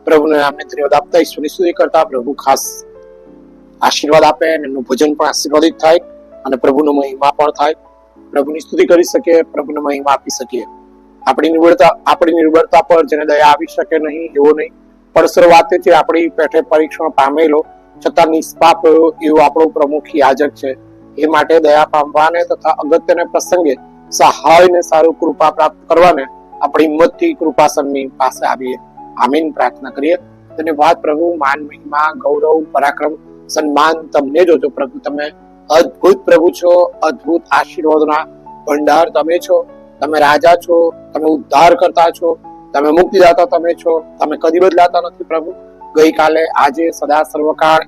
પ્રભુને નામને ધન્યવાદ આપતા ઈશ્વરની સ્તુતિ કરતા પ્રભુ ખાસ આશીર્વાદ આપે અને એમનું ભજન પણ આશીર્વાદિત થાય અને પ્રભુનો મહિમા પણ થાય, પ્રભુની સ્તુતિ કરી શકે, પ્રભુને મહિમા આપી શકીએ. આપણી નિર્બળતા પર જેને દયા આવી શકે નહીં એવો નહીં, પણ શરૂઆતથી આપણી પેઠે પરીક્ષણ પામેલો છતાં નિષ્પાપ એવો આપણો પ્રમુખ યાજક છે. એ માટે દયા પામવાને તથા અગત્યને પ્રસંગે સહાય ને સારું કૃપા પ્રાપ્ત કરવાને આપણી હિંમતથી કૃપાસનની પાસે આવીએ. આમીન પ્રાર્થના કરીએ. ધન્યવાદ પ્રભુ, માન મહિમા ગૌરવ પરાક્રમ સન્માન તમને જોજો પ્રભુ. તમે અદ્ભુત પ્રભુ છો, અદ્ભુત આશીર્વાદના ભંડાર તમે છો, તમે રાજા છો, તમે ઉદ્ધાર કરતા છો, તમે મુક્તિદાતા તમે છો, તમે કદી બદલાતા નથી પ્રભુ. ગઈકાલે આજે સદા સર્વકાળ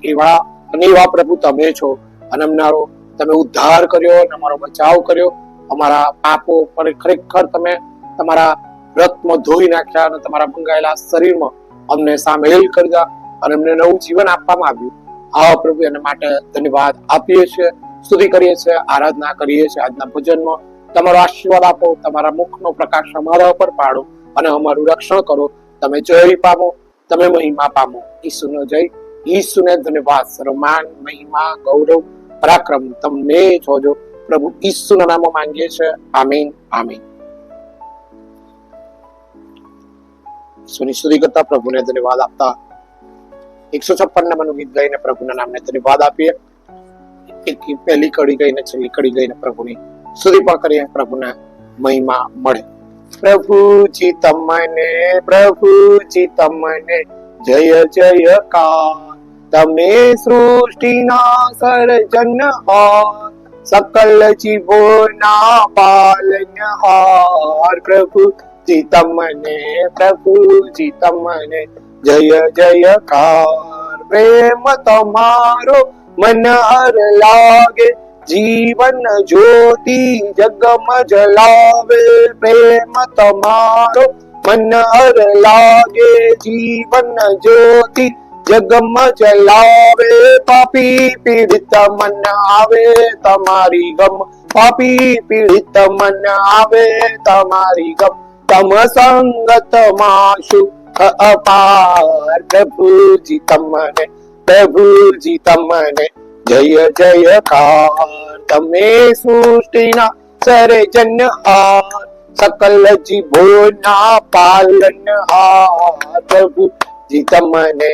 એવા પ્રભુ તમે છો. અનમનારો તમે ઉદ્ધાર કર્યો અને અમારો બચાવ કર્યો. અમારા પાપો પર ખરેખર તમે તમારા રક્તમાં ધોઈ નાખ્યા અને તમારા ભંગાયેલા શરીરમાં અમને સામેલ કર્યા અને અમને નવું જીવન આપવામાં આવ્યું. હા પ્રભુ, એના માટે ધન્યવાદ આપીએ છીએ, સ્તુતિ કરીએ છીએ, આરાધના કરીએ છીએ. આજના ભજનમાં તમારો આશીર્વાદ આપો, તમારા મુખનો પ્રકાશ અમારા ઉપર પાડો અને અમારું રક્ષણ કરો. તમે જય પામો, તમે મહિમા પામો. ઈસુનો જય, ઈસુને ધન્યવાદ. સર્વમાન મહિમા ગૌરવ પરાક્રમ તમને જોજો પ્રભુ ઈસુના નામમાં માંગીએ છીએ. આમીન આમીન. ઈસુની સ્તુતિ કરતા પ્રભુને ધન્યવાદ આપતા 156 નંબરનું ગીત ગાઈને પ્રભુના નામને ધન્યવાદ આપીએ. એક પહેલી કડી ગઈને છેલ્લી કડી ગઈને પ્રભુની સ્તુતિ પણ કરીએ, પ્રભુને મહિમા મળે. પ્રભુજી તમને જય જયકાર. તમે સૃષ્ટિના સર્જનહાર, સકલ જીવોના પાલનહાર. પ્રભુજી તમને જય જયકાર. પ્રેમ તમારો મન હર લાગે, જીવન જ્યોતિ જગમ જલાવે. પ્રેમ તમારો મન હર લાગે, જીવન જ્યોતિ જગમ જલાવે. પાપી પીડિત મન આવે તમારી ગમ, પાપી પીડિત મન આવે તમારી ગમ. તમ સંગતમાં સુખ અપાર. પ્રભુજી તમને જય જયકાર. તમે સૃષ્ટિના સર્જનહાર, સકલ જીવોના પાલનહાર. પ્રભુજી તમને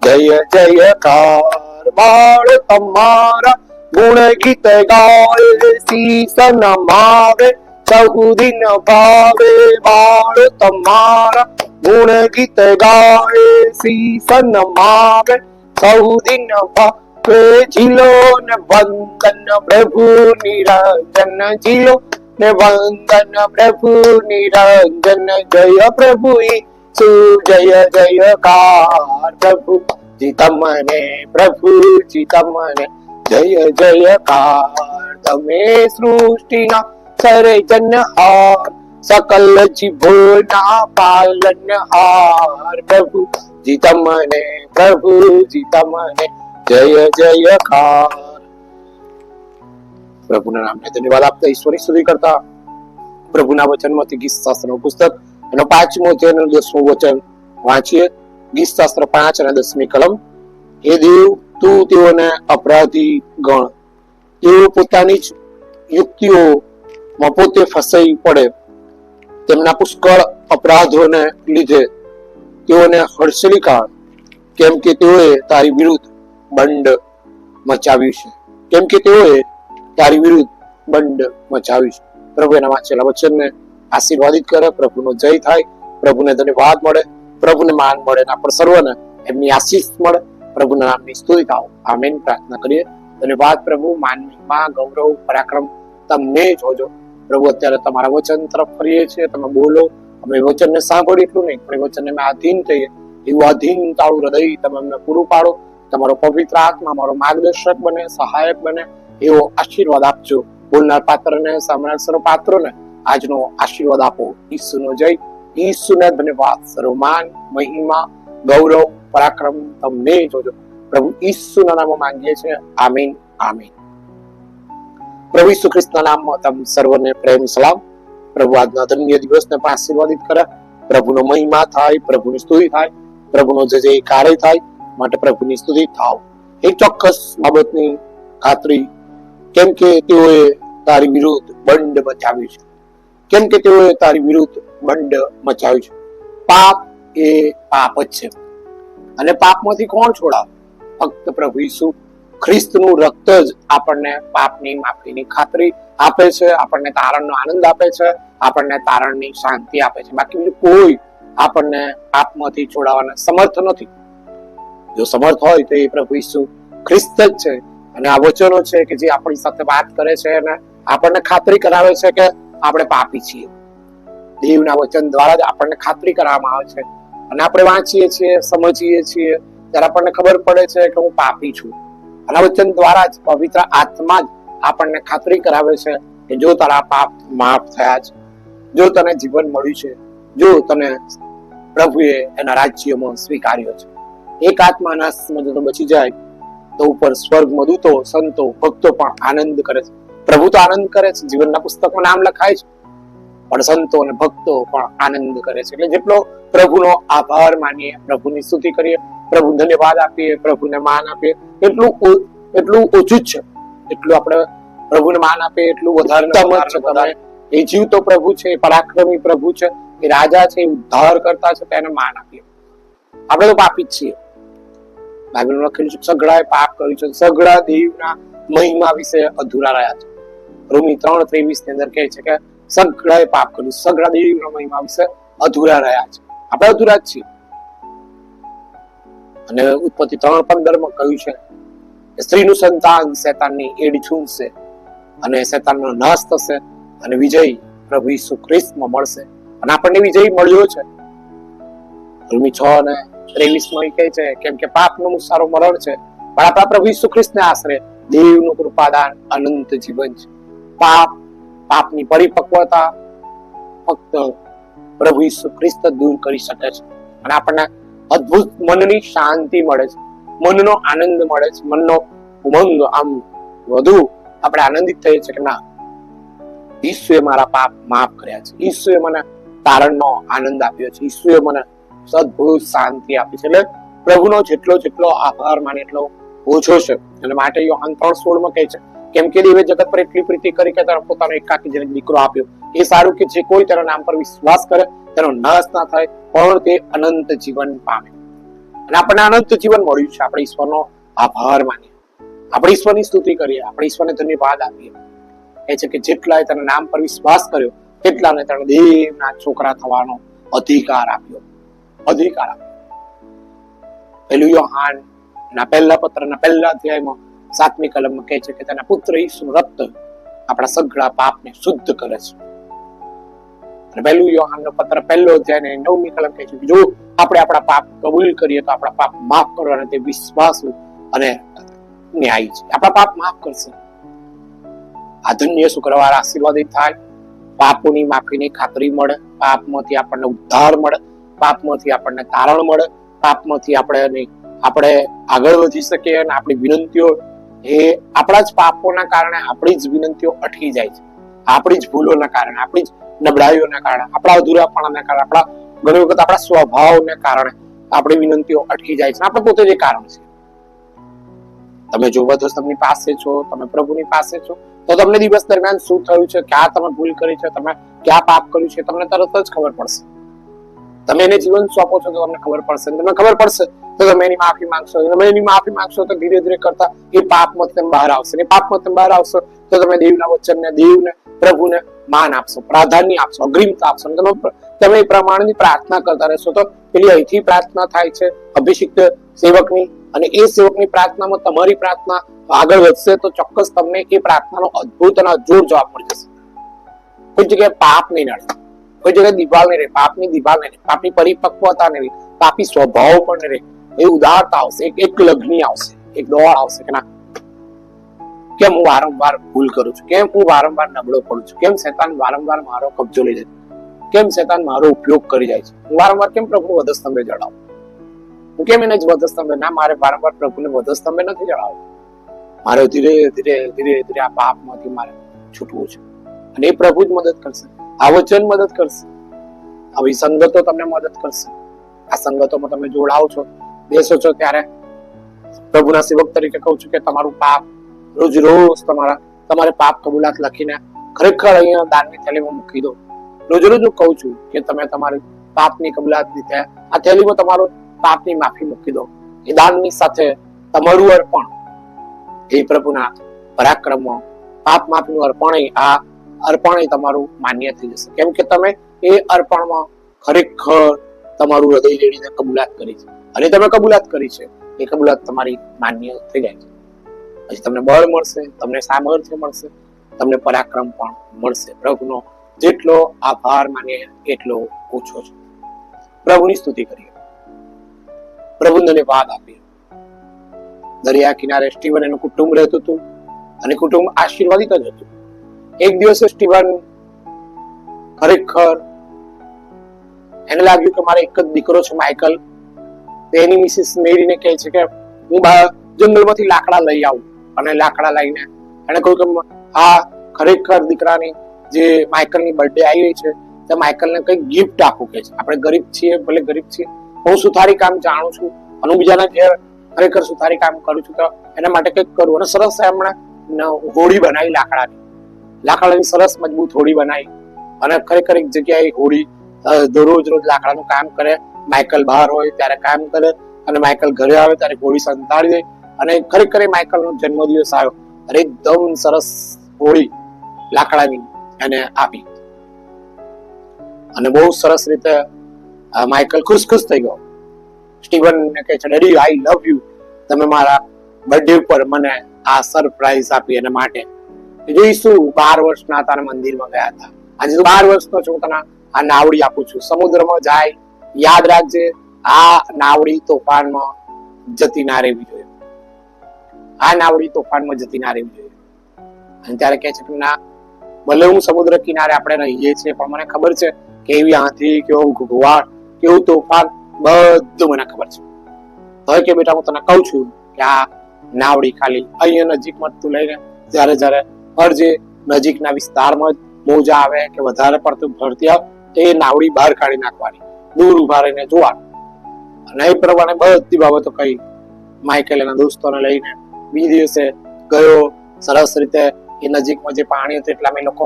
જય જયકાર. બાળ તમારા ગુણ ગીત ગાય, શીસ નમાવે સહુદિન ભાવે. બાળ તમારા ગુણ ગીત ગાય, શીસ નમાવે સહુદિન ભાવે. જીલો ને વંદન પ્રભુ નિરંજન, જીલો ને વંદન પ્રભુ નિરંજન. જય પ્રભુ ઈસુ જય જયકાર. પ્રભુજી તમને જય જયકાર. તમે સૃષ્ટિના સર્જનહાર, સકલ જીવોના પાલનહાર. પ્રભુજી તમને જય જયકાર. પ્રભુના નામને ધન્યવાદ આપતા ઈશ્વરની સ્તુતિ કરતા પ્રભુના વચનમાંથી ગીત શાસ્ત્રનું પુસ્તક એનો 5મો અધ્યાય અને 10મું વચન વાંચીએ. ગીત શાસ્ત્ર 5 અને 10મી કલમ. હે દેવ, તું તેઓને અપરાધી ગણ, તેઓ પોતાની જ યુક્તિઓમાં પોતે ફસાઈ પડે. તેમના પુષ્કળ અપરાધોને લીધે તેઓને હડસેલી કાઢ, કેમ કે તેઓએ તારી વિરુદ્ધ બંડ મચાવ્યું છે. પ્રભુ એના વાંચેલા વચનને આશીર્વાદિત કરે, પ્રભુનો જય થાય, પ્રભુને ધન્યવાદ મળે, પ્રભુને માન મળે, આપણે સર્વને એમની આશીષ મળે. પ્રભુના નામની સ્તુતિ થાવ. આમીન પ્રાર્થના કરીએ. ધન્યવાદ પ્રભુ, માન મહિમા ગૌરવ પરાક્રમ તમને જોજો પ્રભુ. અત્યારે તમારા વચન તરફ ફરીએ છીએ, તમે બોલો. અમે વચનને સાંભળીએ એટલું નહીં, પણ વચનને અમે આધીન થઈએ. એવું આધીન તાળું હૃદય તમે અમને પૂરું પાડો. તમારો પવિત્ર આત્મા અમારો માર્ગદર્શક બને, સહાયક બને, એવો આશીર્વાદ આપજો. બોલનાર પાત્રને, સાંભળનાર સર્વ પાત્રોને આજનો આશીર્વાદ આપો. ઈસુનો જય, ઈસુને ધન્યવાદ. સર્વમાન મહિમા ગૌરવ પરાક્રમ તમને જોજો પ્રભુ ઈસુના નામમાં માંગીએ છીએ. આમીન આમીન. પ્રભુ ઈસુ ખ્રિસ્તના નામમાં તમ સર્વને પ્રેમ સલામ. પ્રભુ આજના ધન્ય દિવસને પણ આશીર્વાદિત કરે પ્રભુનો મહિમા થાય, પ્રભુની સ્તુતિ થાય, પ્રભુનો જે કાર્ય થાય, માટે પ્રભુની સ્તુતિ થાવ. એક ચોક્કસ બાબતની ખાતરી, કેમ કે તેઓએ તારી વિરુદ્ધ બંડ મચાવ્યું છે, કેમ કે તેઓએ તારી વિરુદ્ધ બંડ મચાવ્યું છે. પાપ એ પાપ જ છે, અને પાપમાંથી કોણ છોડાવે? ફક્ત પ્રભુ ઈસુ ખ્રિસ્તનું રક્ત જ આપણને પાપની માફીની ખાતરી આપે છે, આપણને તારણનો આનંદ આપે છે, આપણને તારણની શાંતિ આપે છે. બાકી બીજું કોઈ આપણને પાપમાંથી છોડાવવાના સમર્થ નથી. જો સમર્થ હોય તો એ પ્રભુ ઈસુ ખ્રિસ્ત જ છે. અને આ વચનો છે કે જે આપણી સાથે વાત કરે છે અને આપણને ખાતરી કરાવે છે કે આપણે પાપી છીએ. દેવના વચન દ્વારા જ આપણને ખાતરી કરવામાં આવે છે, અને આપણે વાંચીએ છીએ, સમજીએ છીએ, ત્યારે આપણને ખબર પડે છે કે હું પાપી છું. અને વચન દ્વારા જ પવિત્ર આત્મા જ આપણને ખાતરી કરાવે છે કે જો તારા પાપ માફ થયા છે, જો તને જીવન મળ્યું છે, જો તને પ્રભુએ એના રાજ્યમાં સ્વીકાર્યો છે. એક આત્મા નાશમાં જો બચી જાય તો ઉપર સ્વર્ગમાં દૂતો, સંતો, ભક્તો પણ આનંદ કરે છે. પ્રભુ તો આનંદ કરે છે, જીવનના પુસ્તકમાં નામ લખાય છે, પણ સંતો અને ભક્તો પણ આનંદ કરે છે. એટલે જેટલો પ્રભુનો આભાર માનીએ, પ્રભુની સ્તુતિ કરીએ, પ્રભુ ધન્યવાદ આપીએ, પ્રભુને માન આપીએ, એટલું ઓછું જ છે. એટલું આપણે પ્રભુને માન આપીએ એટલું વધારે છે. એ જીવતો પ્રભુ છે, એ પરાક્રમી પ્રભુ છે, એ રાજા છે, એ ઉદ્ધાર કરતા છે, તેને માન આપીએ. આપણે તો પાપી જ છીએ. બાઇબલમાં લખેલું છે સઘળાએ પાપ કર્યું છે, સઘળા દેવના મહિમા વિશે અધૂરા રહ્યા છે. રોમી 3:23 ની અંદર કહે છે કે સઘળાએ પાપ કર્યું, સઘળા દેવના મહિમા વિશે અધૂરા રહ્યા છે. આપણે અધૂરા જ છીએ. અને ઉત્પત્તિ 3:15 માં કહ્યું છે કે સ્ત્રીનું સંતાન શેતાનની એડી છૂંદશે, અને શેતાનનો નાશ થશે, અને વિજય પ્રભુ ઈસુ ખ્રિસ્તમાં મળશે. અને આપણને વિજય મળ્યો છે. રોમી 6:23 માં કહે છે કેમ કે પાપનો મુસારો મરણ છે, પણ આપણા પ્રભુ ઈસુ ખ્રિસ્તને આશરે દેવનું કૃપાદાન અનંત જીવન છે. પાપની પરિપક્વતા ફક્ત પ્રભુ ઈસુ ખ્રિસ્ત દૂર કરી શકે છે. અને આપણને અદ્ભુત મનની શાંતિ મળે છે, મનનો આનંદ મળે છે, મનનો ઉમંગ. આમ વધુ આપણે આનંદિત થઈએ છીએ કે ના, ઈસુએ મારા પાપ માફ કર્યા છે, ઈસુએ મને તારણનો આનંદ આપ્યો છે, ઈસુએ મને અદ્ભુત શાંતિ આપી છે. એટલે પ્રભુનો જેટલો આભાર માને એટલો ઓછો છે. અને માટે યોહાન 3:16 માં કહે છે કેમ કે દેવે જગત પર એટલી પ્રીતિ કરી કે તેનો પોતાનો એકાકી જનક દીકરો આપ્યો, એ સારું કે જે કોઈ તેના નામ પર વિશ્વાસ કરે તેનો નાશ ના થાય, પણ તે અનંત જીવન પામે. અને આપણને અનંત જીવન મળ્યું છે. આપણે ઈશ્વરનો આભાર માનીએ, આપણે ઈશ્વરની સ્તુતિ કરીએ, આપણે ઈશ્વરને ધન્યવાદ આપીએ. એ છે કે જેટલાએ તેના નામ પર વિશ્વાસ કર્યો તેટલાને તેણે દેવના છોકરા થવાનો અધિકાર આપ્યો. પહેલું યોહાન ના પહેલા પત્રના પહેલા અધ્યાયમાં 7મી કલમમાં કહે છે કે તેના પુત્ર ઈસુનું રક્ત આપણા સઘળા પાપને શુદ્ધ કરે છે. અને પહેલું યોહાનનો પત્ર પહેલો અધ્યાય 9મી કલમ કહે છે કે જો આપણે આપણા પાપ કબૂલ કરીએ તો આપણા પાપ માફ કરવાના તે વિશ્વાસુ અને ન્યાયી છે. આપણા પાપ માફ કરશે. આ ધન્ય શુક્રવાર આશીર્વાદિત થાય. પાપોની માફીની ખાતરી મળે, પાપમાંથી આપણને ઉદ્ધાર મળે, પાપમાંથી આપણને તારણ મળે, પાપમાંથી આપણે આગળ વધી શકીએ. અને આપણી વિનંતીઓ એ આપણા જ પાપોના કારણે આપણી જ વિનંતીઓ અટકી જાય છે. આપણી જ ભૂલોના કારણે, આપણી જ નબળાઈઓના કારણે, આપણા અધૂરાપણાના કારણે, આપણા ઘણી વખત આપણા સ્વભાવને કારણે આપણી વિનંતીઓ અટકી જાય છે. આપણે પોતે જ કારણ છે. તમે જો વધસ્તંભની પાસે છો, તમે પ્રભુની પાસે છો, તો તમને દિવસ દરમિયાન શું થયું છે, ક્યાં તમે ભૂલ કરી છે, તમે ક્યાં પાપ કર્યું છે, તમને તરત જ ખબર પડશે. તમે એને જીવન સોંપો છો તો તમને ખબર પડશે. તમને ખબર પડશે તો તમે એની માફી માંગશો. તમે એની માફી માંગશો તો ધીરે ધીરે કરતા એ પાપમાં તમે બહાર આવશે. એ પાપમાં તમે બહાર આવશો તો તમે દેવના વચનને, દેવને, પ્રભુને માન આપશો, પ્રાધાન્ય આપશો, અગ્રિમતા આપશો. તમે એ પ્રમાણેની પ્રાર્થના કરતા રહેશો તો પેલી અહીંથી પ્રાર્થના થાય છે અભિષિક્ત સેવકની, અને એ સેવકની પ્રાર્થનામાં તમારી પ્રાર્થના આગળ વધશે તો ચોક્કસ તમને એ પ્રાર્થનાનો અદ્ભુત અને અજોડ જવાબ મળી જશે. કોઈ જગ્યાએ પાપ નહીં નડે, કોઈ જગ્યાએ દિવાલ નહીં રહે, પાપની દિવાલ નહીં રહે, પાપની પરિપક્વતા નહીં રહે, પાપી સ્વભાવ પણ નહીં રહે. એ ઉદારતા આવશે, એક લગ્ની આવશે, એક દોડ આવશે કે ના, કેમ હું વારંવાર ભૂલ કરું છું, કેમ હું વારંવાર નબળો પડું છું, કેમ શેતાન વારંવાર મારો કબજો લઈ જાય, કેમ શેતાન મારો ઉપયોગ કરી જાય છે, હું વારંવાર કેમ પ્રભુને વધસ્તંભે જડાવું, હું કેમ એને જ વધસ્તંભે ના, મારે વારંવાર પ્રભુને વધસ્તંભે નથી જડાવવું. મારે ધીરે ધીરે ધીરે ધીરે આ પાપમાંથી મારે છૂટવું છે. અને એ પ્રભુ જ મદદ કરશે, આ વચન મદદ કરશે. આવી સંગતો તમને મદદ કરશે. આ સંગતોમાં તમે જોડાઓ છો, બેસો છો, ત્યારે પ્રભુના સેવક તરીકે કહું છું કે તમારું પાપ રોજ રોજ તમારે પાપ કબૂલાત લખીને ખરેખર અહીંયા દાનની થેલીમાં મૂકી દો. રોજ રોજ હું કહું છું કે તમે તમારી પાપની કબૂલાત લીધે આ થેલીમાં તમારું પાપની માફી મૂકી દો. એ દાનની સાથે તમારું અર્પણ એ પ્રભુના પરાક્રમમાં પાપ માફીનું અર્પણ તમારું માન્ય થઈ જશે. કેમ કે તમે એ અર્પણમાં ખરેખર તમારું હૃદય રેડીને કબૂલાત કરી છે, અને તમે કબૂલાત કરી છે એ કબૂલાત તમારી માન્ય થઈ જાય છે. પછી તમને બળ મળશે, તમને સામર્થ્ય મળશે, તમને પરાક્રમ પણ મળશે. પ્રભુનો જેટલો આભાર માનીએ એટલો ઓછો છે. પ્રભુની સ્તુતિ કરીએ, પ્રભુને ધન્યવાદ આપીએ. દરિયા કિનારે સ્ટીવન એનું કુટુંબ રહેતું હતું, અને કુટુંબ આશીર્વાદિત જ હતું. એક દિવસે સ્ટીવન ખરેખર એને લાગ્યું કે મારે એક જ દીકરો છે માઇકલ. એની મિસિસ મેરીને કહે છે કે હું જંગલમાંથી લાકડા લઈ આવું, અને લાકડા લઈને એને કહ્યું કે આ ખરેખર દીકરાની જે માઇકલની બર્થડે આવી રહી છે તો માઇકલને કંઈક ગિફ્ટ આપું. કે છે આપણે ગરીબ છીએ, ભલે ગરીબ છીએ, હું સુથારી કામ જાણું છું અને હું બીજાના ઘેર ખરેખર સુથારી કામ કરું છું, તો એના માટે કંઈક કરું. અને સરસ હમણાં હોડી બનાવી, લાકડાની સરસ મજબૂત હોડી બનાવી, અને ખરેખર એક જગ્યાએ હોડી રોજ લાકડાનું કામ કરે. માઇકલ બહાર હોય ત્યારે કામ કરે, અને માઇકલ ઘરે આવે ત્યારે હોડી સંતાડી દે. અને ખરેખર માઇકલનો જન્મદિવસ આવ્યો અને એકદમ સરસ હોડી લાકડાની એને આપી, અને બહુ સરસ રીતે માઇકલ ખુશ થઈ ગયો. સ્ટીવન ને કહે છે, ડેડી આઈ લવ યુ, તમે મારા બર્થડે ઉપર મને આ સરપ્રાઈઝ આપી. એના માટે જોઈશું 12 વર્ષના હતા, મંદિરમાં ગયા હતા. આજે 12 વર્ષનો છું, તને આ નાવડી આપું છું. સમુદ્રમાં જાય, યાદ રાખજે, આ નાવડી તોફાનમાં જતી ના રહેવી જોઈએ, આ નાવડી તોફાનમાં જતી ના રહેવી જોઈએ. અને ત્યારે કહે છે કે ના, ભલે હું સમુદ્ર કિનારે આપણે રહીએ છીએ, પણ મને ખબર છે કે એવી હાથી, કેવો ઘોઘવાટ, કેવું તોફાન, બધું મને ખબર છે. હવે કે બેટા, હું તને કહું છું કે આ નાવડી ખાલી અહીંયા નજીકમાં તું લઈને જ્યારે ફરજે, નજીકના વિસ્તારમાં જ મોજા આવે કે વધારે પડતું ભરતી આવે એ નાવડી બહાર કાઢી નાખવાની, દૂર ઉભા રહીને જોવાનું. અને એ પ્રમાણે બધી બાબતો કહી માઇકલ એના દોસ્તોને લઈને બીજે દિવસે ગયો. સરસ રીતે એ નજીકમાં જે પાણી હતું એટલા અમે લોકો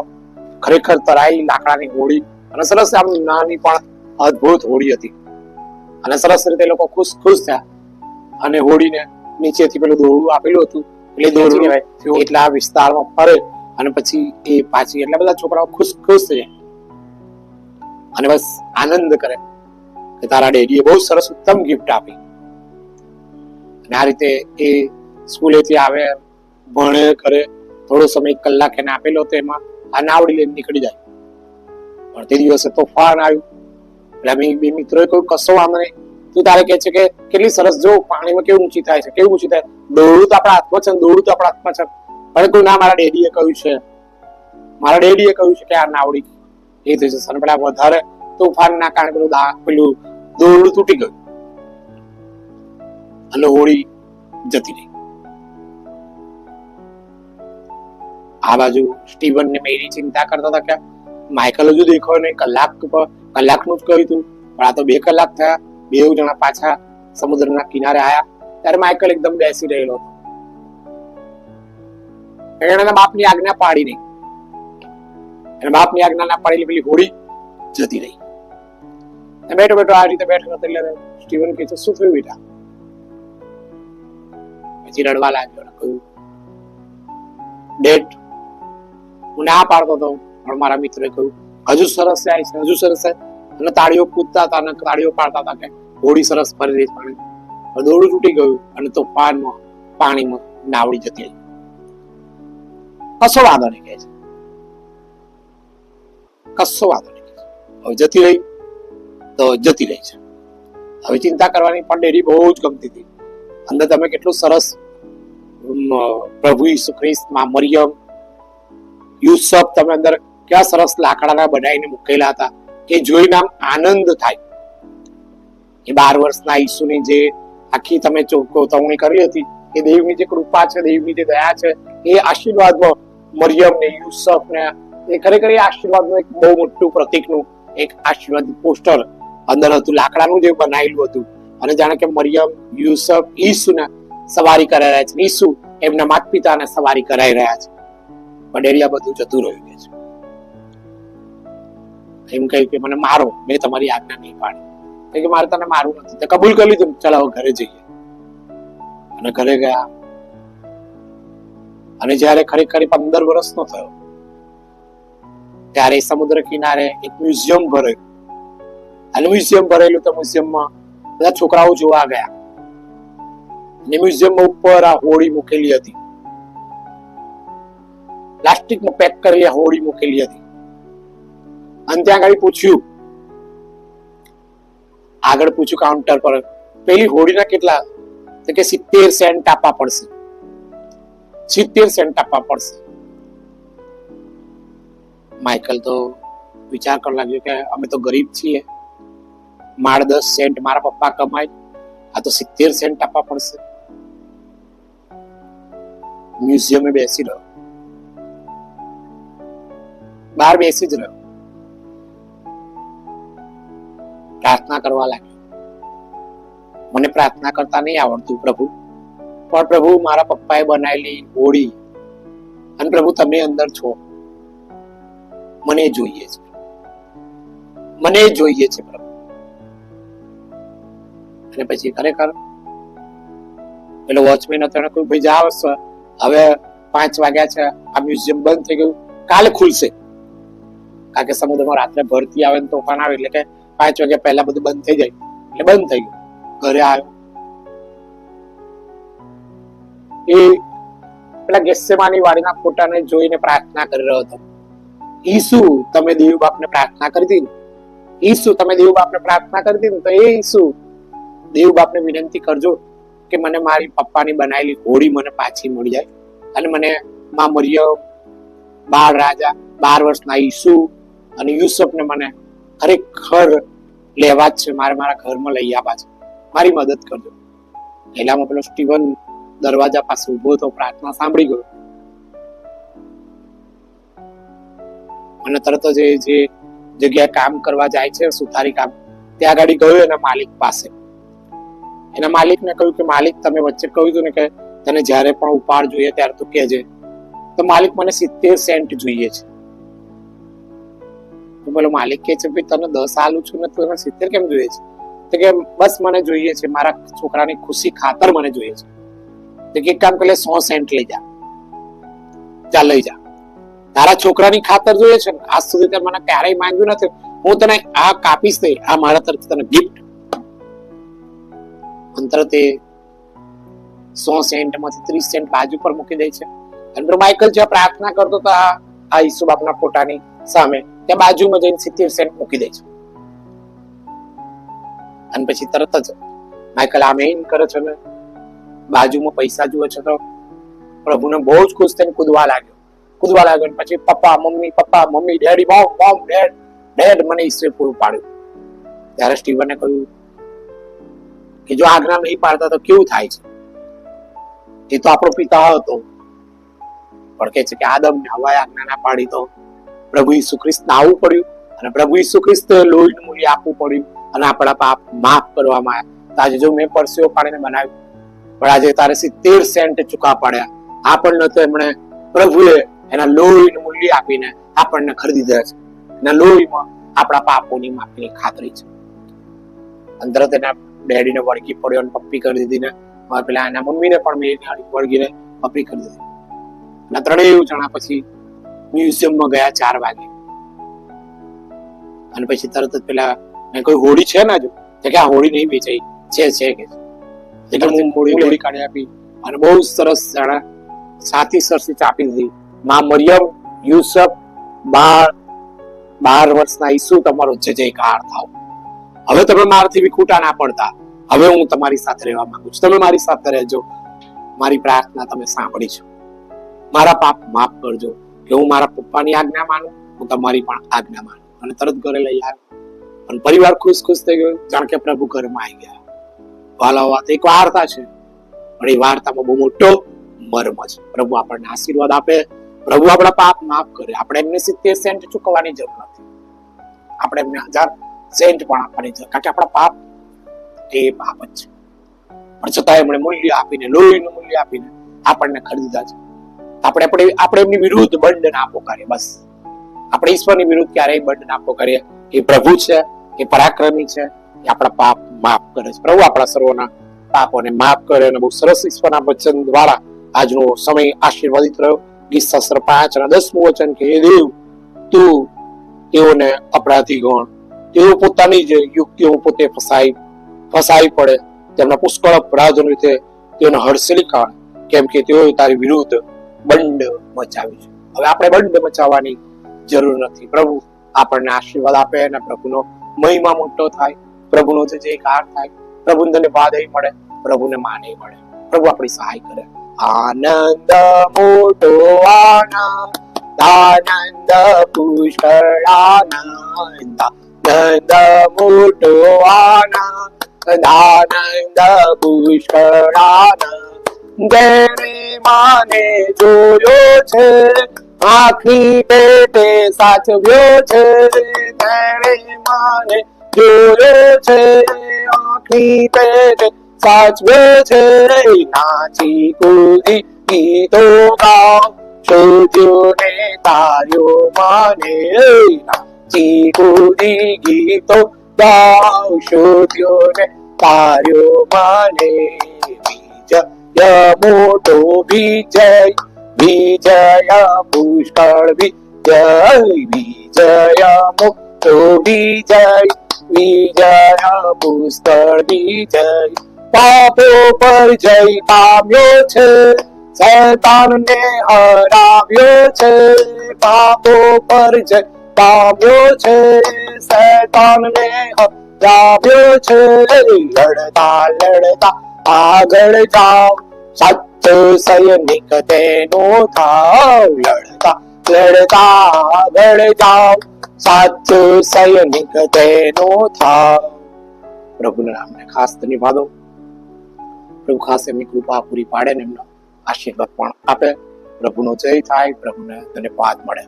ખરેખર તરાઈ લાકડાની હોડી, અને સરસ આમ નાની પણ અદ્ભુત હોડી હતી, અને સરસ રીતે લોકો ખુશ થયા. અને હોડીને નીચેથી પેલું દોરડું આપેલું હતું, એટલે દોરડું એટલા વિસ્તારમાં ફરે, અને પછી એ પાછી એટલા બધા છોકરાઓ ખુશ થઈ જાય, અને બસ આનંદ કરે કે તારા ડેડીએ બહુ સરસ ઉત્તમ ગિફ્ટ આપી. અને આ રીતે એ સ્કૂલેથી આવે, ભણે, કરે, થોડો સમય કલાક એને આપેલો હતો, એમાં આ નાવડી લઈને નીકળી જાય. પણ તે દિવસે તોફાન આવ્યું. એટલે અમે બે મિત્રોએ કહ્યું, કશો વાંધો નહીં, તું તારે કહે છે કે કેટલી સરસ, જો પાણીમાં કેવું ઊંચી થાય છે, કેવું ઊંચી થાય, દોડું તો આપણા હાથમાં છે, દોડું તો આપણા હાથમાં છે. પણ કોઈ ના, મારા ડેડીએ કહ્યું છે કે આ નાવડી એ થઈ જશે. અને પેલા વધારે તોફાન ના કારણે પેલું દોરડું તૂટી ગયું, અને હોડી જતી રહી. આ બાજુ સ્ટીવન ને મેરી ચિંતા કરતા હતા કે માઇકલ હજુ દેખાયો નહીં, કલાકનું જ કહ્યું હતું, પણ આ તો 2 કલાક થયા. 2 જણા પાછા સમુદ્રના કિનારે આવ્યા ત્યારે માઇકલ એકદમ બેસી રહેલો હતો. એના બાપની આજ્ઞા પાડી નહીં, એના બાપની આજ્ઞા ના પાડેલી પેલી હોડી જતી રહી. બેઠો આ રીતે બેઠો હતો. એટલે સ્ટીવન કહે છે, શું થયું બેટા? પછી રડવા લાગ્યો, કહ્યું, ડેડ, હું ના પાડતો હતો, પણ મારા મિત્રોએ કહ્યું હજુ સરસ જાય છે, હજુ સરસ જાય. અને તાળીઓ કૂદતા હતા અને તાળીઓ પાડતા હતા કે હોડી સરસ ફરી રહી છે. પણ દોરડું તૂટી ગયું, અને તોફાનમાં પાણીમાં નાવડી જતી રહી. કશો વાંધો નહીં, કહે છે, કશો વાંધો નહીં, હવે જતી રહી તો જતી રહી છે. હવે ચિંતા કરવાની પણ ડેડી બહુ જ ગમતી હતી. અંદર તમે કેટલું સરસ પ્રભુ ઈસુ ખ્રિસ્તમાં મરિયમ, યુસુફ, તમે અંદર કેવા સરસ લાકડાના બનાવીને મૂકેલા હતા કે જોઈને આમ આનંદ થાય. એ 12 વર્ષના ઈસુની જે આખી તમે ચોકવણી કરી હતી, એ દેવની જે કૃપા છે, દેવની જે દયા છે, એ આશીર્વાદમાં મરિયમ ને યુસુફ ને એ ખરેખર એ આશીર્વાદનું એક બહુ મોટું પ્રતીકનું એક આશીર્વાદ પોસ્ટર અંદર હતું, લાકડાનું જે બનાવેલું હતું, અને જાણે કે મરિયમ, યુસુફ, ઈસુને સવારી કરાઈ રહ્યા છે, ઈસુ એમના માતા પિતાને સવારી કરાઈ રહ્યા છે. વડેરિયા બધું જતું રહ્યું છે. એમ કહ્યું કે મને મારો, મેં તમારી આજ્ઞા નહીં પાડી. કે મારે તને મારું નથી. તે કબૂલ કરી લીધું, ચાલો હવે ઘરે જઈએ. અને ઘરે ગયા. અને જયારે ખરેખર 15 વર્ષનો થયો ત્યારે સમુદ્ર કિનારે એક મ્યુઝિયમ ભરેલું. અને મ્યુઝિયમ ભરેલું તો મ્યુઝિયમમાં બધા છોકરાઓ જોવા ગયા. અને મ્યુઝિયમમાં ઉપર આ હોડી મૂકેલી હતી, પ્લાસ્ટિકમાં પેક કરેલી હોડી મૂકેલી હતી. અને ત્યાં આગળ પૂછ્યું કાઉન્ટર પર, પેલી હોડીના કેટલા? તો કે 70 સેન્ટ આપવા પડશે. 70 સેન્ટ આપવા પડશે. માઇકલ તો વિચાર કરવા લાગ્યો કે અમે તો ગરીબ છીએ, માળ 10 સેન્ટ મારા પપ્પા કમાય, આ તો 70 સેન્ટ આપવા પડશે. મ્યુઝિયમે બેસી રહ્યો, બહાર બેસી જ રહ્યો, પ્રાર્થના કરવા લાગ્યો. મને પ્રાર્થના કરતા નહીં આવડતું પ્રભુ, પણ પ્રભુ મારા પપ્પાએ બનાવેલી હોડી, અને પ્રભુ તમે અંદર છો, મને જોઈએ છે, મને જોઈએ છે પ્રભુ. અને પછી ખરેખર પેલો વોચમેન હતો, એને કહ્યું ભાઈ જાવ, હવે 5 વાગ્યા છે, આ મ્યુઝિયમ બંધ થઈ ગયું, કાલે ખુલશે. કારણ કે સમુદ્રમાં રાત્રે ભરતી આવે ને તોફાન આવે, એટલે કે 5 વાગ્યા પહેલા બધું બંધ થઈ જાય, એટલે બંધ થઈ ગયું. ઘરે આવ્યો, એ પેલા ગેસેમાની વાડીના ફોટાને જોઈને પ્રાર્થના કરી રહ્યો હતો. ઈસુ તમે દેવ બાપને પ્રાર્થના કરી હતી, ઈસુ તમે દેવ બાપને પ્રાર્થના કરી હતી, તો એ ઈસુ દેવ બાપને વિનંતી કરજો કે મને મારી પપ્પાની બનાવેલી હોડી મને પાછી મળી જાય, અને મને માં મરિયમ, બાળ રાજા, 12 વર્ષના ઈસુ અને યુસુફને મને ખરેખર લેવા જ છે, મારે મારા ઘરમાં લઈ આવવા છે, મારી મદદ કરજો. પહેલામાં પેલો સ્ટીવન દરવાજા પાસે ઉભો હતો, પ્રાર્થના સાંભળી ગયો, અને તરત જ જે જગ્યાએ કામ કરવા જાય છે, સુથારી કામ, ત્યાં આગળ ગયો એના માલિક પાસે. એના માલિકને કહ્યું કે માલિક તમે વચ્ચે કહ્યું હતું ને કે તને જ્યારે પણ ઉપાડ જોઈએ ત્યારે તું કહેજે. તો માલિક મને 70 સેન્ટ જોઈએ છે. તો પેલો માલિક કહે છે ભાઈ તને 10 આલું છું ને તું 70 કેમ જોઈએ છે? તો કે બસ મને જોઈએ છે, મારા છોકરાની ખુશી ખાતર મને જોઈએ છે. તો કે એક કામ કરે, 100 સેન્ટ લઈ જા, ચાલ લઈ જા, તારા છોકરાની ખાતર જોઈએ છે ને, આજ સુધી તે મને ક્યારેય માંગ્યું નથી, હું તને આ કાપીશ નહીં, આ મારા તરફથી તને ગિફ્ટ. અંતર તે 100 સેન્ટ માંથી 30 સેન્ટ બાજુ પર મૂકી દે છે. અને માઇકલ જ્યાં પ્રાર્થના કરતો હતો આ ઈસુ બાપના ફોટાની સામે, ત્યાં બાજુમાં જઈને 70 સેન્ટ મૂકી દે છે. અને પછી તરત જ માઇકલ આમેન કરે છે ને બાજુમાં પૈસા જુએ છે તો પ્રભુને બહુ જ ખુશ થઈને કૂદવા લાગ્યો. અને પછી પપ્પા મમ્મી ડેડી, મોમ ડેડ મને ઈસુએ પૂરું પાડ્યું. ત્યારે સ્ટીવને કહ્યું કે જો આજ્ઞા નહીં પાડતા તો કેવું થાય છે? એ તો આપણો પિતા હતો, પણ કે છે કે આદમને હવાએ આજ્ઞા ના પાડી તો પ્રભુ ઈસુ ખ્રિસ્તને આવવું પડ્યું, અને પ્રભુ ઈસુ ખ્રિસ્તે લોહીનું મૂલ્ય આપવું પડ્યું, અને આપણા પાપ માફ કરવામાં આવ્યા. આજે જો મેં પરસેવો પાડીને બનાવ્યું, પણ આજે તારે 70 સેન્ટ ચૂકવા પડ્યા. આપણને તો એમણે પ્રભુએ એના લોહીનું મૂલ્ય આપીને આપણને ખરીદી દીધા છે. એના લોહીમાં આપણા પાપોની માફીની ખાતરી છે. અંદર તેના ડેડીને વળગી પડ્યો અને પપ્પી કરી દીધી ને પેલા એના મમ્મીને પણ મેં વળગીને પપ્પી કરી દીધી. અને 3 જણા પછી મ્યુઝિયમમાં ગયા 4 વાગે. અને પછી તરત જ પેલા મેં કોઈ હોડી છે ને, જો કે આ હોડી નહીં વેચાઈ છે કે એટલે હું હોડી કાઢી આપી, અને બહુ સરસ સાથી સરસી ચાપી દીધી. માં મરિયમ, યુસુફ, 12 વર્ષના ઈસુ, તમારો જય જયકાર થાવ. હવે તમે મારાથી વિખૂટા ના પડતા, હવે હું તમારી સાથે રહેવા માંગુ છું, તમે મારી સાથે રહેજો. મારી પ્રાર્થના તમે સાંભળી છે, મારા પાપ માફ કરજો, કે હું મારા પપ્પાની આજ્ઞા માનું, હું તમારી પણ આજ્ઞા માનું. અને તરત ઘરે લઈ આવ્યો, અને પરિવાર ખુશ થઈ ગયો, જાણ કે પ્રભુ ઘરમાં આવી ગયા. વાલા વાત એક વાર્તા છે, પણ એ વાર્તામાં બહુ મોટો મર્મ છે. પ્રભુ આપણને આશીર્વાદ આપે, પ્રભુ આપણા પાપ માફ કરે. આપણે એમને 70 સેન્ટ ચૂકવવાની જરૂર નથી. આપણે એમને 1000 સેન્ટ પણ આપવાની છે, કારણ કે આપણા પાપ એ પાપ જ છે. પણ છતાં એમણે મૂલ્ય આપીને, લોહીનું મૂલ્ય આપીને આપણને ખરીદા છે. આપણે એમની વિરુદ્ધ બંધ ના પોકારીએ. બસ આપણે ઈશ્વરની વિરુદ્ધ ક્યારેય બંધ ના પોકારીએ. એ પ્રભુ છે, એ પરાક્રમી છે, એ આપણા પાપ માફ કરે છે. પ્રભુ આપણા સર્વના પાપોને માફ કરે. અને બહુ સરસ ઈશ્વરના વચન દ્વારા આજનો સમય આશીર્વાદિત રહ્યો. ગીત શાસ્ત્ર 5 અને 10મું વચન કે હે દેવ, તું તેઓને અપરાધી ગણ, તેઓ પોતાની જ યુક્તિઓ પોતે ફસાઈ પડે, તેમના પુષ્કળ અપરાધોને લીધે તેઓને હડસેલી કાઢ, કેમ કે તેઓ તારી વિરુદ્ધ બંડ મચાવી છે. હવે આપણે બંડ મચાવવાની જરૂર નથી. પ્રભુ આપણને આશીર્વાદ આપે અને પ્રભુનો મહિમા મોટો થાય, પ્રભુનો જયકાર થાય, પ્રભુને ધન્યવાદ મળે, પ્રભુને માન મળે. પ્રભુ આપણી સહાય કરે. આનંદ મોટો આનંદ પુષ્કળ આનંદ, આનંદ મોટો આનંદ પુષ્કળ આનંદ, જેને માને જોયો છે, આંખની પેટે સાચવ્યો છે, તેણે માને જોયો છે, આંખની પેટે સાચવ્યો છે, નાચી કૂદી ગીતો ગાવ, શોધ્યો ને તાર્યો માને, નાચી કૂદી ગીતો ગાવ, શોધ્યો ને તાર્યો માને. વિજય મોટો વિજય, વિજય પુષ્કળ વિજય, વિજય મોટો વિજય, વિજય પુષ્કળ વિજય. પાપો પર જય પામ્યો છે, શૈતાનને હરાવ્યો છે, પાપો પર જય પામ્યો છે, શૈતાનને હરાવ્યો છે. લડતા લડતા આગળ જાઓ, સાચો સૈનિક તેનો થાવ, લડતા લડતા આગળ જાઓ, સાચો સૈનિક તેનો થાવ. પ્રભુના નામને ખાસ ધન્યવાદ. પ્રભુ ખાસ એમની કૃપા પૂરી પાડે ને એમનો આશીર્વાદ પણ આપે. પ્રભુનો જય થાય, પ્રભુને ધન્યવાદ મળે.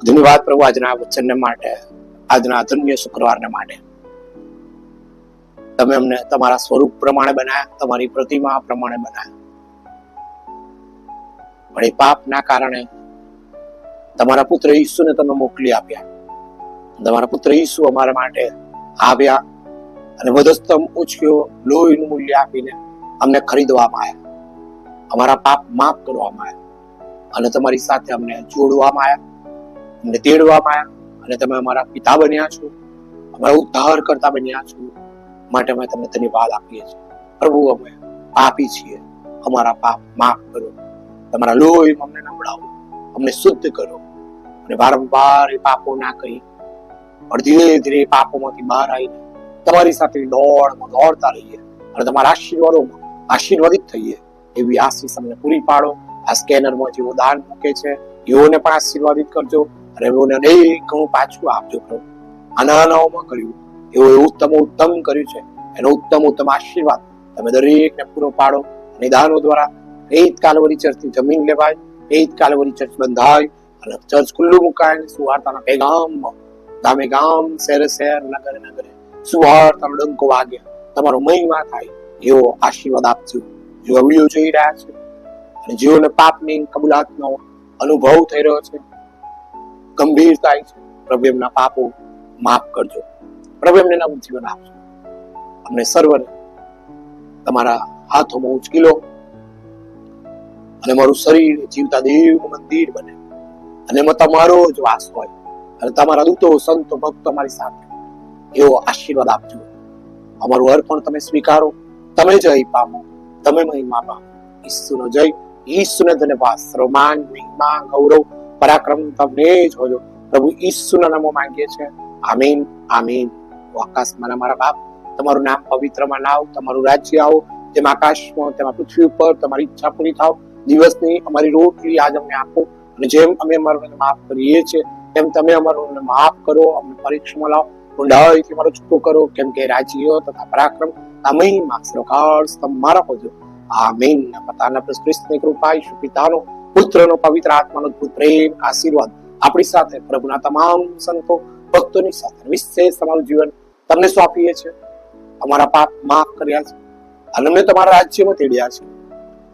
ધન્યવાદ પ્રભુ આજના વચનને માટે, આજના ધન્ય શુક્રવારને માટે. તમે અમને તમારા સ્વરૂપ પ્રમાણે બનાવ્યા, તમારી પ્રતિમા પ્રમાણે બનાવ્યા, પણ એ પાપના કારણે તમારા પુત્ર ઈસુને તમે મોકલી આપ્યા. તમારા પુત્ર ઈસુ અમારા માટે આવ્યા અને વધસ્તંભ ઉચક્યો, લોહીનું મૂલ્ય આપીને અમને ખરીદવામાં આવ્યા, અમારા પાપ માફ કરવામાં આવ્યા અને તમારી સાથે અમને જોડવામાં આવ્યા, અમને તેડવામાં આવ્યા અને તમે અમારા પિતા બન્યા છો, અમારા ઉદ્ધાર કરતા બન્યા છો. માટે અમે તમને ધન્યવાદ આપીએ છીએ. પ્રભુ અમે પાપી છીએ, અમારા પાપ માફ કરો, તમારા લોહી અમને નબળાવો, અમને શુદ્ધ કરો અને વારંવાર એ પાપો ના કરી પણ ધીરે ધીરે પાપોમાંથી બહાર આવીને તમારી સાથે દોડતા રહીએ અને તમારા આશીર્વાદોમાં આશીર્વાદિત થઈએ. એવી આશીષ અમને પૂરી પાડો. આ સ્કેનરમાં જેવો દાન મૂકે છે એઓને પણ આશીર્વાદિત કરજો અને એઓને અનેક ઘણું પાછું આપજો. પ્રભુ આ નાનાઓમાં કર્યું એવું ઉત્તમ કર્યું છે, એનો ઉત્તમ આશીર્વાદ તમે દરેકને પૂરો પાડો. નિદાનો દ્વારા એ જ કાલ્વરી ચર્ચની જમીન લેવાય, એ જ કાલ્વરી ચર્ચ બંધાય અને ચર્ચ ખુલ્લું મુકાય. સુવાર્તાના પેગામમાં ગામે ગામ, શહેરે શહેર, નગરે નગરે સુવાર્તાનો ડંકો વાગે, તમારો મહિમા થાય એવો આશીર્વાદ આપજો. જેઓ વિડીયો જોઈ રહ્યા છે અને જેઓને પાપની કબૂલાતનો અનુભવ થઈ રહ્યો છે, ગંભીર થાય છે, પ્રભુ એમના પાપો માફ કરજો. પ્રભુ એમને નવું જીવન આપજો. અમને સર્વને તમારા હાથોમાં ઉંચકી લો અને મારું શરીર જીવતા દેવનું મંદિર બને અને એમાં તમારો જ વાસ હોય અને તમારા દૂતો, સંતો, ભક્તો અમારી સાથે, એવો આશીર્વાદ આપજો. અમારું અર્પણ તમે સ્વીકારો, તમે જય પામો, તમે મહિમા પામો. ઈસુનો જય, ઈસુને ધન્યવાદ, સર્વમાન, મહિમા, ગૌરવ, પરાક્રમ તમને જ હોજો. પ્રભુ ઈસુના નામો માંગીએ છીએ. આમીન, આમીન. આકાશમાં મારા બાપ, તમારું નામ પવિત્રમાં નાવ, તમારું રાજ્ય આવો, જેમ આકાશમાં તેમાં પૃથ્વી ઉપર તમારી ઈચ્છા પૂરી થાવ. દિવસની અમારી રોટલી આજ અમને આપો અને જેમ અમે અમારું માફ કરીએ છીએ તેમ તમે અમારું માફ કરો. અમને પરીક્ષામાં લાવો, ઊંડાઈથી અમારો છૂટો કરો, કેમ કે રાજ્ય તથા પરાક્રમ મહિમા સર્વકાળ તમારા હોજો. આમીન. પોતાના ખ્રિસ્તની કૃપા, ઈશુ પિતાનો, પુત્રનો, પવિત્ર આત્માનો અદ્ભુત પ્રેમ, આશીર્વાદ આપણી સાથે પ્રભુના તમામ સંતો ભક્તોની સાથે વિશેષ તમારું જીવન તમને સોંપીએ છીએ. અમારા પાપ માફ કર્યા છે અને અમને તમારા રાજ્યમાં તેડ્યા છે.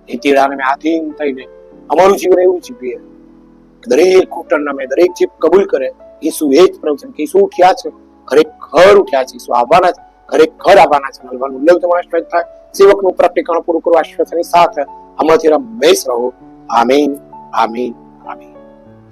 એ તેડાને અમે આધીન થઈને અમારું જીવન એવું જીવીએ દરેક ઘૂંટણ અમે દરેક જીભ કબૂલ કરે ઈસુ એ જ પ્રભુ છે કે ઈસુ ઉઠ્યા છે, ખરેખર ઉઠ્યા છે, ઈસુ આવવાના છે, ખરેખર આવવાના છે. નલવાનું ઉલ્લેખ તમારા શ્રેષ્ઠ થાય. સેવકનું પ્રતિકરણ પૂરું કરવા આશ્વાસનની સાથે હમણાંથી રમેશ રહો. આમીન, આમીન, આમીન.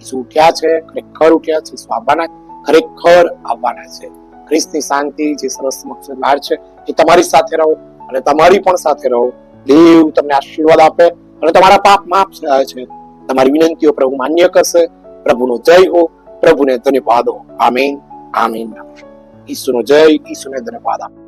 ઈસુ ઉઠ્યા છે, ખરેખર ઉઠ્યા છે, ઈસુ આવવાના, ખરેખર આવવાના છે. ખ્રિસ્તની શાંતિ જે સરસ મકસદ બહાર છે એ તમારી સાથે રહો અને તમારી પણ સાથે રહો. દેવ તમને આશીર્વાદ આપે અને તમારા પાપ માફ થાય છે. તમારી વિનંતીઓ પ્રભુ માન્ય કરશે. પ્રભુનો જય હો, પ્રભુને ધન્યવાદ હો. આમીન, આમીન. ઈસુનો જય, ઈસુને ધન્યવાદ આપો.